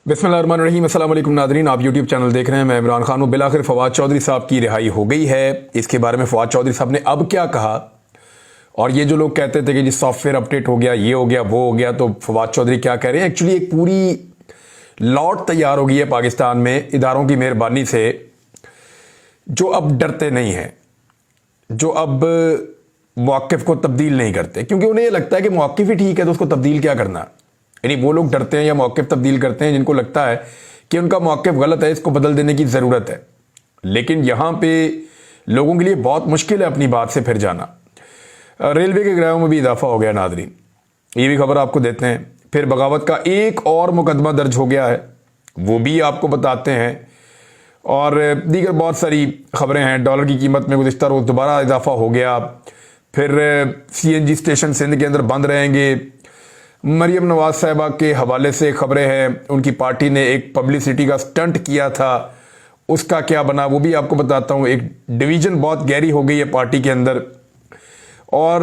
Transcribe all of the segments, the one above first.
बिस्मिल्लाहिर्रहमानिर्रहीम। अस्सलाम वालेकुम नादरीन, आप यूट्यूब चैनल देख रहे हैं। मैं इमरान खान हूँ। बिलाखिर फवाद चौधरी साहब की रिहाई हो गई है। इसके बारे में फवाद चौधरी साहब ने अब क्या कहा, और ये जो लोग कहते थे कि जी सॉफ्टवेयर अपडेट हो गया, ये हो गया, वो हो गया, तो फवाद चौधरी क्या कह रहे हैं? एक्चुअली एक पूरी लॉट तैयार हो गई है पाकिस्तान में इदारों की मेहरबानी से, जो अब डरते नहीं हैं, जो अब मौक़िफ़ को तब्दील नहीं करते, क्योंकि उन्हें ये लगता है कि मौक़िफ़ ही ठीक है तो उसको तब्दील क्या करना। यानी वो लोग डरते हैं या मौक़िफ़ तब्दील करते हैं जिनको लगता है कि उनका मौक़िफ़ गलत है, इसको बदल देने की ज़रूरत है। लेकिन यहाँ पे लोगों के लिए बहुत मुश्किल है अपनी बात से फिर जाना। रेलवे के किरायों में भी इजाफा हो गया नादरीन, ये भी खबर आपको देते हैं। फिर बगावत का एक और मुकदमा दर्ज हो गया है, वो भी आपको बताते हैं। और दीगर बहुत सारी खबरें हैं। डॉलर की कीमत में गुज़िश्ता रोज़ दोबारा इजाफा हो गया। फिर CNG स्टेशन सिंध के अंदर बंद रहेंगे। मरियम नवाज साहिबा के हवाले से खबरें हैं, उनकी पार्टी ने एक पब्लिसिटी का स्टंट किया था, उसका क्या बना वो भी आपको बताता हूँ। एक डिवीज़न बहुत गहरी हो गई है पार्टी के अंदर, और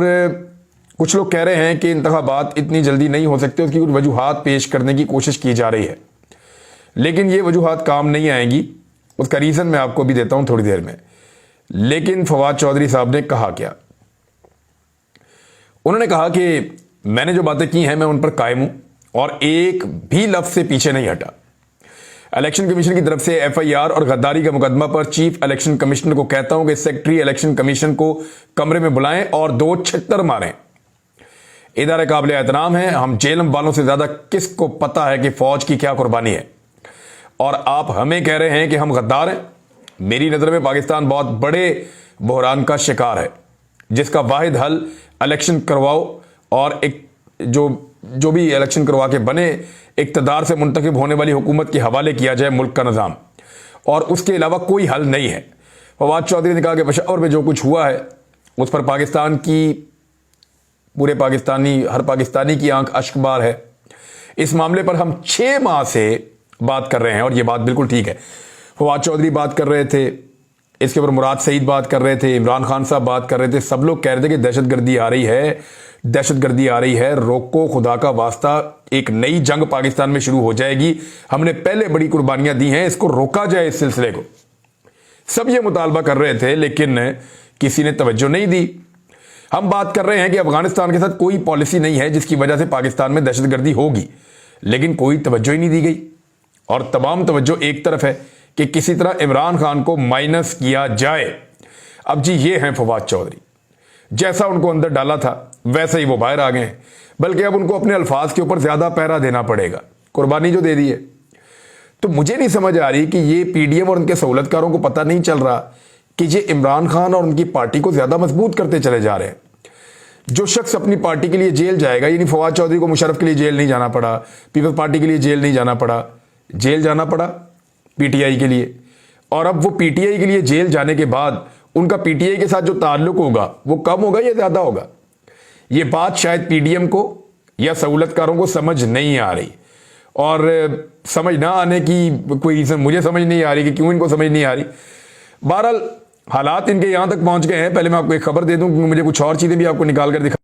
कुछ लोग कह रहे हैं कि इंतखाबात इतनी जल्दी नहीं हो सकते, उसकी कुछ वजूहात पेश करने की कोशिश की जा रही है, लेकिन ये वजूहात काम नहीं आएंगी। उसका रीज़न मैं आपको भी देता हूँ थोड़ी देर में। लेकिन फवाद चौधरी साहब ने कहा क्या? उन्होंने कहा कि मैंने जो बातें की हैं मैं उन पर कायम हूं और एक भी लफ्ज से पीछे नहीं हटा। इलेक्शन कमीशन की तरफ से FIR और गद्दारी का मुकदमा पर चीफ इलेक्शन कमिश्नर को कहता हूं कि सेक्रेटरी इलेक्शन कमीशन को कमरे में बुलाएं और 2 छित्तर मारें। इदारे काबिल एहतराम है। हम जेलम वालों से ज्यादा किसको पता है कि फौज की क्या कुर्बानी है, और आप हमें कह रहे हैं कि हम गद्दार हैं। मेरी नजर में पाकिस्तान बहुत बड़े बहरान का शिकार है, जिसका वाहिद हल इलेक्शन करवाओ और एक जो भी इलेक्शन करवा के बने, इक़्तिदार से मुंतखब होने वाली हुकूमत के हवाले किया जाए मुल्क का निज़ाम, और उसके अलावा कोई हल नहीं है। फवाद चौधरी ने कहा कि पेशावर में जो कुछ हुआ है उस पर पाकिस्तान की, पूरे पाकिस्तानी, हर पाकिस्तानी की आंख अश्कबार है। इस मामले पर हम 6 माह से बात कर रहे हैं, और ये बात बिल्कुल ठीक है। फवाद चौधरी बात कर रहे थे, इसके ऊपर मुराद सईद बात कर रहे थे, इमरान खान साहब बात कर रहे थे, सब लोग कह रहे थे कि दहशतगर्दी आ रही है, दहशतगर्दी आ रही है, रोको, खुदा का वास्ता, एक नई जंग पाकिस्तान में शुरू हो जाएगी। हमने पहले बड़ी कुर्बानियां दी हैं, इसको रोका जाए, इस सिलसिले को। सब ये मुतालबा कर रहे थे, लेकिन किसी ने तवज्जो नहीं दी। हम बात कर रहे हैं कि अफगानिस्तान के साथ कोई पॉलिसी नहीं है जिसकी वजह से पाकिस्तान में दहशतगर्दी होगी, लेकिन कोई तवज्जो ही नहीं दी गई, और तमाम तवज्जो एक तरफ है कि किसी तरह इमरान खान को माइनस किया जाए। अब जी ये हैं फवाद चौधरी, जैसा उनको अंदर डाला था वैसे ही वो बाहर आ गए हैं, बल्कि अब उनको अपने अल्फाज के ऊपर ज्यादा पहरा देना पड़ेगा, कुर्बानी जो दे दी है। तो मुझे नहीं समझ आ रही कि ये PDM और उनके सहूलतकारों को पता नहीं चल रहा कि ये इमरान खान और उनकी पार्टी को ज्यादा मजबूत करते चले जा रहे हैं। जो शख्स अपनी पार्टी के लिए जेल जाएगा, यानी फवाद चौधरी को मुशर्रफ के लिए जेल नहीं जाना पड़ा, पीपल्स पार्टी के लिए जेल नहीं जाना पड़ा, जेल जाना पड़ा PTI के लिए, और अब वो PTI के लिए जेल जाने के बाद उनका PTI के साथ जो ताल्लुक होगा वो कम होगा या ज्यादा होगा? ये बात शायद PDM को या सहूलतकारों को समझ नहीं आ रही, और समझ ना आने की कोई रीजन मुझे समझ नहीं आ रही कि क्यों इनको समझ नहीं आ रही। बहरहाल हालात इनके यहां तक पहुंच गए हैं। पहले मैं आपको एक खबर दे दूं, क्योंकि मुझे कुछ और चीजें भी आपको निकाल कर दिखा